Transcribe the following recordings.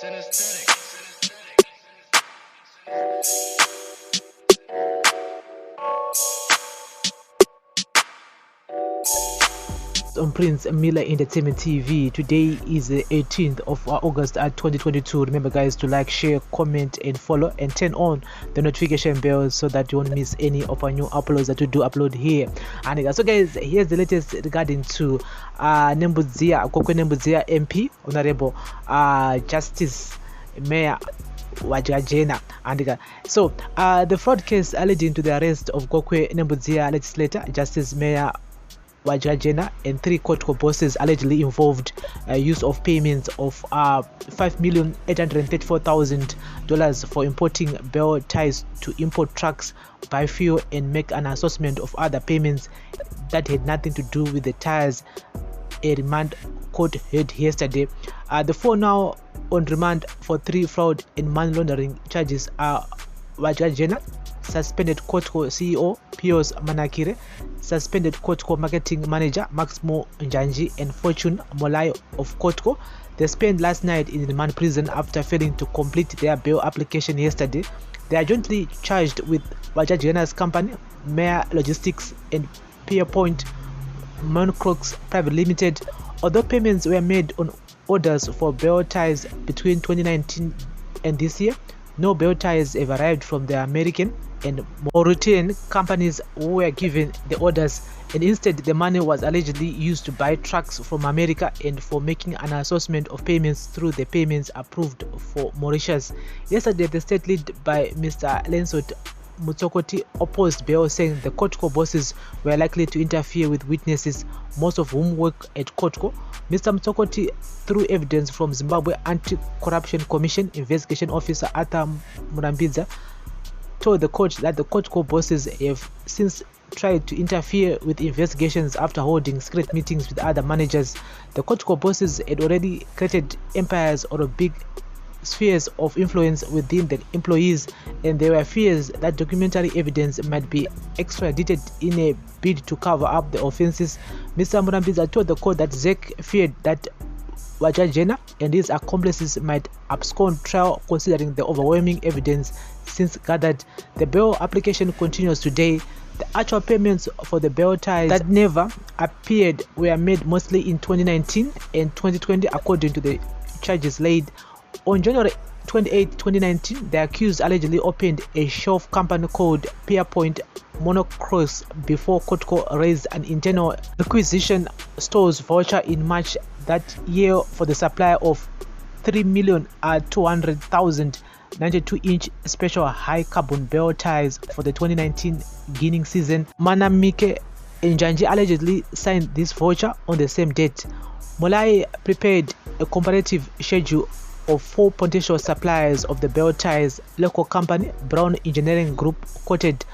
On Prince Miller Entertainment TV. Today is the 18th of August 2022. Remember guys to like, share, comment and follow and turn on the notification bell so that you won't miss any of our new uploads that we do upload here. And so guys, here's the latest regarding to NEMBUDZIYA, GOKWE MP, Honorable Justice Mayor Wadyajena. And so the fraud case leading to the arrest of GOKWE NEMBUDZIYA Legislator, Justice Mayor Wadyajena and 3 Cottco bosses allegedly involved use of payments of $5,834,000 for importing bale ties to import trucks, buy fuel and make an assortment of other payments that had nothing to do with the tires. A remand court heard yesterday. The 4 now on remand for 3 fraud and money laundering charges are Wadyajena, suspended Cottco CEO Pius Manakire, suspended Cottco marketing manager Maximo Njanji and Fortune Molayo of Cottco. They spent last night in remand prison after failing to complete their bail application yesterday. They are jointly charged with Wadyajena's company, Mayor Logistics and Pierpoint Moncrox Private Limited. Although payments were made on orders for bail ties between 2019 and this year, no bail ties have arrived from the American and Mauritanian companies who were given the orders, and instead the money was allegedly used to buy trucks from America and for making an assortment of payments through the payments approved for Mauritius. Yesterday, the state led by Mr. Lensot Mutsokoti opposed bail, saying the Cottco bosses were likely to interfere with witnesses, most of whom work at Cottco. Mr. Mutsokoti, through evidence from Zimbabwe Anti-Corruption Commission Investigation Officer Arthur Murambidza, told the court that the Cottco bosses have since tried to interfere with investigations after holding secret meetings with other managers. The Cottco bosses had already created empires or big spheres of influence within the employees, and there were fears that documentary evidence might be extradited in a bid to cover up the offenses. Mr. Murambidza told the court that ZEC feared that Wadyajena and his accomplices might abscond trial considering the overwhelming evidence since gathered. The bail application continues today. The actual payments for the bail ties that never appeared were made mostly in 2019 and 2020 according to the charges laid. On January 28, 2019, the accused allegedly opened a shelf company called Pierpoint Monocross before Cottco raised an internal requisition stores voucher in March that year for the supply of 3,200,000 92-inch special high carbon bale ties for the 2019 ginning season. Manamike Njanji allegedly signed this voucher on the same date. Molai prepared a comparative schedule of 4 potential suppliers of the bale ties. Local company Brown Engineering Group quoted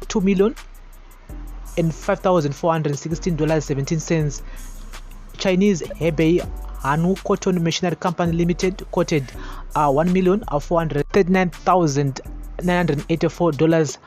$2,005,416.17. Chinese Hebei Hanu Cotton Machinery Company Limited quoted $1,439,984.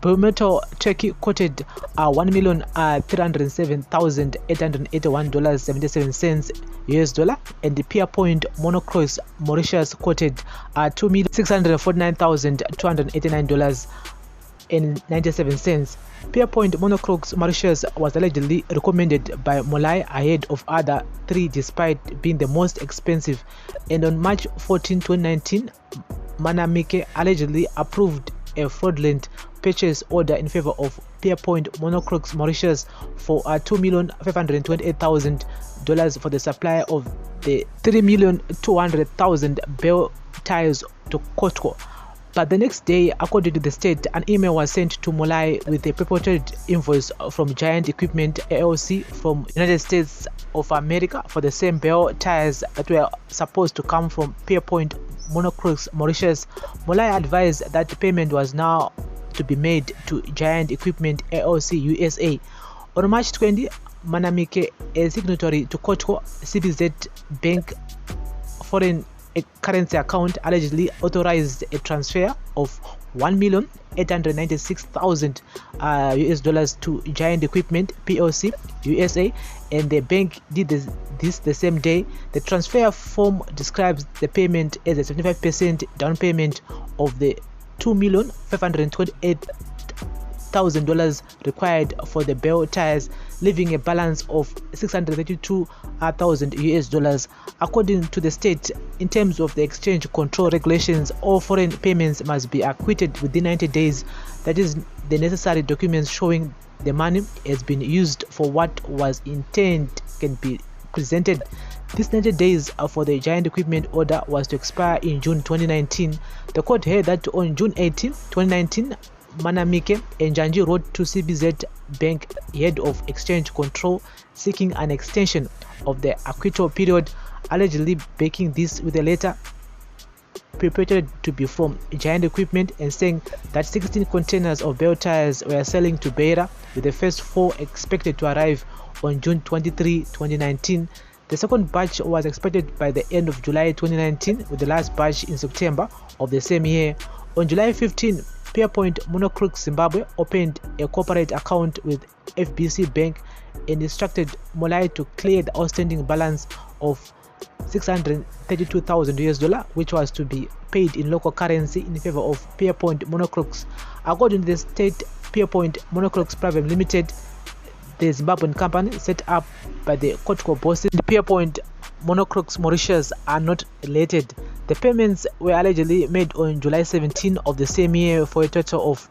Bimetal Turkey quoted $1,307,881.77 US dollar, and the Pierpoint Monocross Mauritius quoted $2,649,289.97. Pierpoint Monocross Mauritius was allegedly recommended by Molai ahead of other 3 despite being the most expensive, and on March 14, 2019, Manamike allegedly approved a fraudulent purchase order in favor of Pierpoint Monocross Mauritius for $2,528,000 for the supply of the 3,200,000 bale ties to Cottco. But the next day, according to the state, an email was sent to Molai with a purported invoice from Giant Equipment LLC from United States of America for the same bale ties that were supposed to come from Pierpoint Monocross Mauritius. Molai advised that the payment was now to be made to Giant Equipment LLC USA. On March 20, Manamike, a signatory to Cottco CBZ Bank foreign currency account, allegedly authorized a transfer of $1,896,000 US dollars to Giant Equipment PLC USA, and the bank did this the same day. The transfer form describes the payment as a 75% down payment of the $2,528,000 required for the bale tires, leaving a balance of $632,000 US dollars. According to the state, in terms of the exchange control regulations, all foreign payments must be acquitted within 90 days. That is, the necessary documents showing the money has been used for what was intended can be presented. This 90 days for the Giant Equipment order was to expire in June 2019. The court held that on June 18, 2019, Manamike Njanji wrote to CBZ Bank head of exchange control seeking an extension of the acquittal period, allegedly backing this with a letter purported to be from Giant Equipment and saying that 16 containers of bale tires were selling to Beira, with the first 4 expected to arrive on June 23, 2019. The second batch was expected by the end of July 2019, with the last batch in September of the same year. On July 15, Pierpoint Monocrux Zimbabwe opened a corporate account with FBC Bank and instructed Molai to clear the outstanding balance of $632,000 US dollar, which was to be paid in local currency in favor of Pierpoint Monocrux. According to the state, Pierpoint Monocrux Private Limited, the Zimbabwean company set up by the Cottco bosses, the Pierpoint Monocrux Mauritius, are not related. The payments were allegedly made on July 17 of the same year for a total of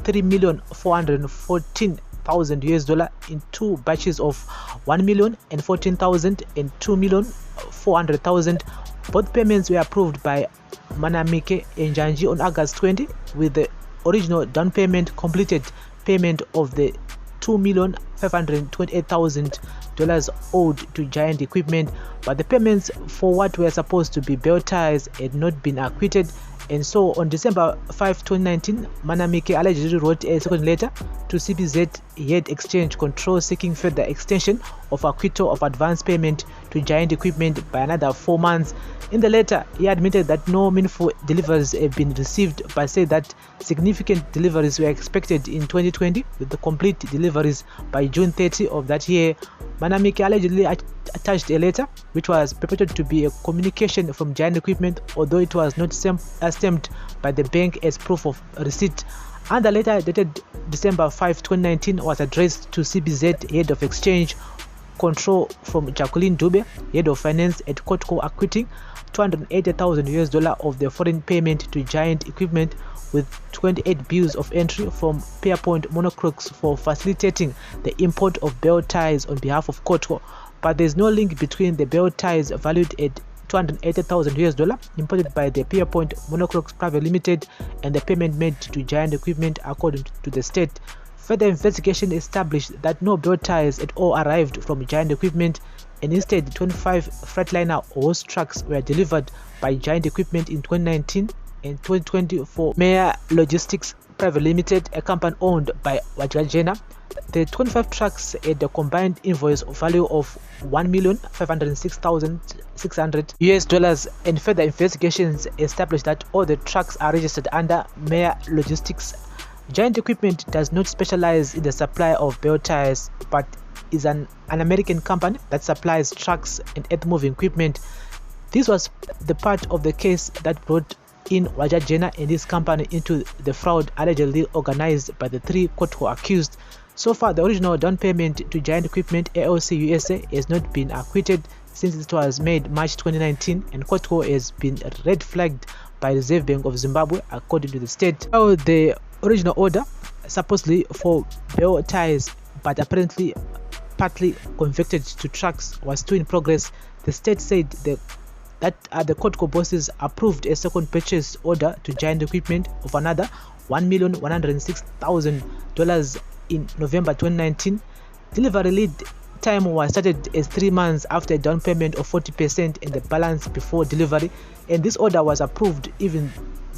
$3,414,000 US dollar in 2 batches of $1,014,000 and $2,400,000. Both payments were approved by Manamike Njanji on August 20, with the original down payment completed payment of the $2,528,000 owed to Giant Equipment, but the payments for what were supposed to be bale tires had not been acquitted. And so on December 5, 2019, Manamike allegedly wrote a second letter to CBZ head exchange control seeking further extension of acquittal of advance payment to Giant Equipment by another 4 months. In the letter, he admitted that no meaningful deliveries have been received, but said that significant deliveries were expected in 2020, with the complete deliveries by June 30 of that year. Manamike allegedly attached a letter which was purported to be a communication from Giant Equipment, although it was not stamped by the bank as proof of receipt. And the letter dated December 5, 2019 was addressed to CBZ head of exchange control from Jacqueline Dube, head of finance at Cottco, acquitting $280,000 US dollar of the foreign payment to Giant Equipment, with 28 bills of entry from Pierpoint Monocrux for facilitating the import of bale tires on behalf of Cottco. But there is no link between the bale tires valued at $280,000 US dollar imported by the Pierpoint Monocrux Private Limited and the payment made to Giant Equipment, according to the state. Further investigation established that no bale tires at all arrived from Giant Equipment, and instead 25 Freightliner hose trucks were delivered by Giant Equipment in 2019 and 2020 for Meyer Logistics Private Limited, a company owned by Wadyajena. The 25 trucks had a combined invoice value of $1,506,600 US dollars, and further investigations established that all the trucks are registered under Meyer Logistics. Giant Equipment does not specialize in the supply of bale tires, but is an American company that supplies trucks and earth-moving equipment. This was the part of the case that brought in Wadyajena and his company into the fraud allegedly organized by the 3 Cottco accused. So far, the original down payment to Giant Equipment LLC USA has not been acquitted since it was made March 2019, and Cottco has been red flagged by the Reserve Bank of Zimbabwe, according to the state. Now, the original order, supposedly for bale tires, but apparently partly convicted to trucks, was still in progress. The state said that the Cottco bosses approved a second purchase order to Giant Equipment of another $1,106,000 in November 2019. Delivery lead time was started as 3 months after a down payment of 40% and the balance before delivery, and this order was approved even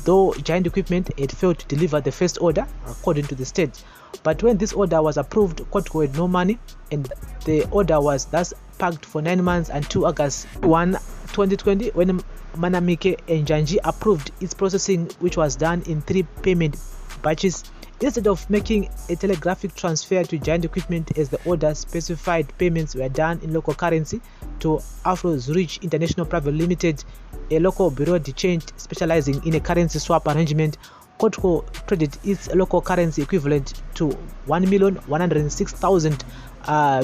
though Giant Equipment had failed to deliver the first order, according to the state. But when this order was approved, Cottco had no money, and the order was thus parked for 9 months until August 1, 2020, when Manamike and Janji approved its processing, which was done in 3 payment batches. Instead of making a telegraphic transfer to Giant Equipment as the order specified, payments were done in local currency to Afro Zurich International Private Limited, a local bureau de change specializing in a currency swap arrangement. Cottco credited its local currency equivalent to $1,106,000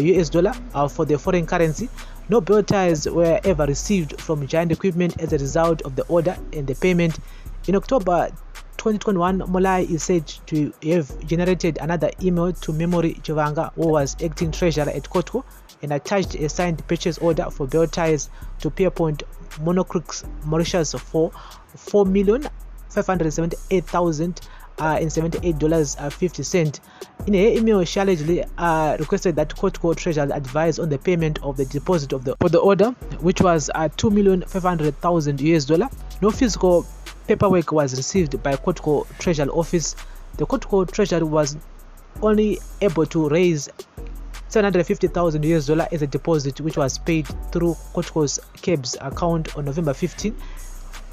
US for the foreign currency. No bale ties were ever received from Giant Equipment as a result of the order and the payment. In October 2021, Molai is said to have generated another email to Memory Chivanga, who was acting treasurer at Cottco, and attached a signed purchase order for bale ties to Pierpoint Monocrux Mauritius for $4,578,078.50. In her email, she allegedly requested that Cottco treasurer advise on the payment of the deposit for the order, which was $2,500,000 US. No physical paperwork was received by Cottco Treasury Office. The Cottco Treasury was only able to raise $750,000 US as a deposit, which was paid through Cottco's CABS account on November 15,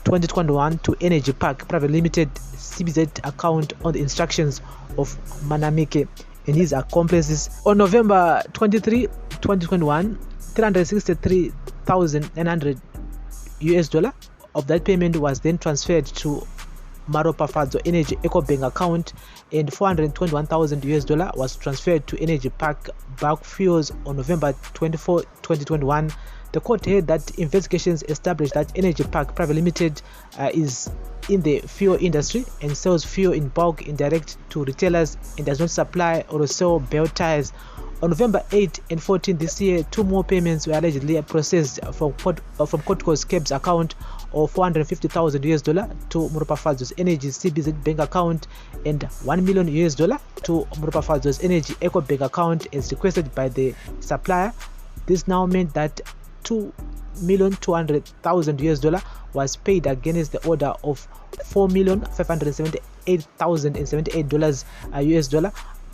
2021 to Energy Park Private Limited CBZ account on the instructions of Manamike and his accomplices. On November 23, 2021, $363,900 US of that payment was then transferred to Maropa Fadzo Energy EcoBank account, and $421,000 US was transferred to Energy Park Bulk Fuels on November 24, 2021. The court heard that investigations established that Energy Park Private Limited is in the fuel industry and sells fuel in bulk indirect to retailers and does not supply or sell bale ties. On November 8 and 14 this year, 2 more payments were allegedly processed from Cottco's CABS account of $450,000 US to Maropa Fadzo's Energy CBZ bank account and $1 million US to Maropa Fadzo's Energy Eco bank account as requested by the supplier. This now meant that $2,200,000 US was paid against the order of $4,578,078 US.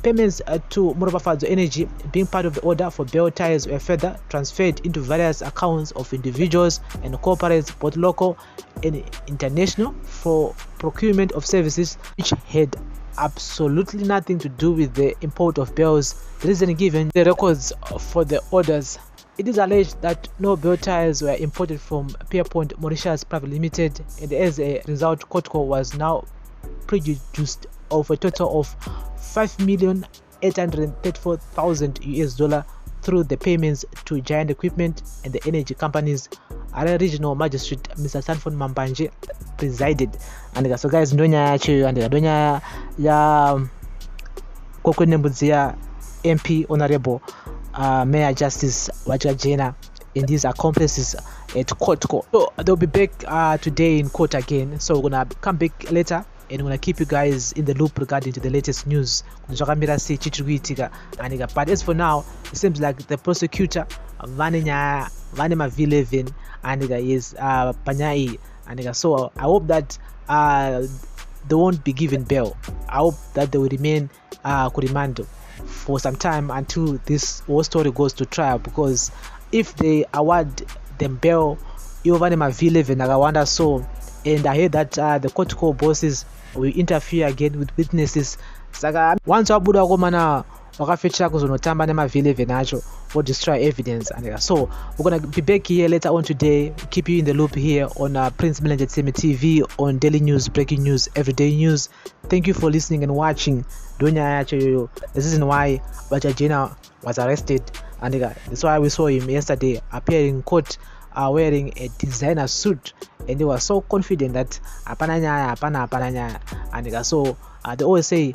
Payments to Maropa Fadzo Energy, being part of the order for bale ties, were further transferred into various accounts of individuals and corporates, both local and international, for procurement of services which had absolutely nothing to do with the import of bales. The reason given the records for the orders. It is alleged that no bale ties were imported from Pierpoint Mauritius Private Limited, and as a result, Cottco was now prejudiced of a total of $5,834,000 US through the payments to Giant Equipment and the energy companies. Our regional magistrate Mr. Sanford Mambanje presided. And so guys, ndonya yacho and ndonya ya GOKWE NEMBUDZIYA MP Honorable Mayor Justice Wadyajena and his accomplices at Cottco. So they'll be back today in court again. So we're gonna come back later and I'm gonna keep you guys in the loop regarding to the latest news. But as for now, it seems like the prosecutor Vanema V11 and is Panyai, and so I hope that they won't be given bail. I hope that they will remain remand for some time until this whole story goes to trial, because if they award them bail, Vanema V11, I wonder so. And I heard that the Cottco bosses will interfere again with witnesses. Saka once wabuda komana wakafecha kuzonotamba nema V11 nacho or destroy evidence. And so we're gonna be back here later on today, keep you in the loop here on Prince Millennium TV on daily news, breaking news, everyday news. Thank you for listening and watching. The reason why Wadyajena was arrested, and that's why we saw him yesterday appearing in court wearing a designer suit, and they were so confident that apana, and so they always say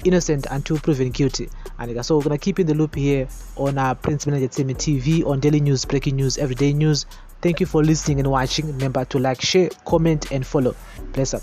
innocent until proven guilty. And so we're gonna keep in the loop here on Prince Millennium TV on daily news, breaking news, everyday news. Thank you for listening and watching. Remember to like, share, comment and follow. Bless up.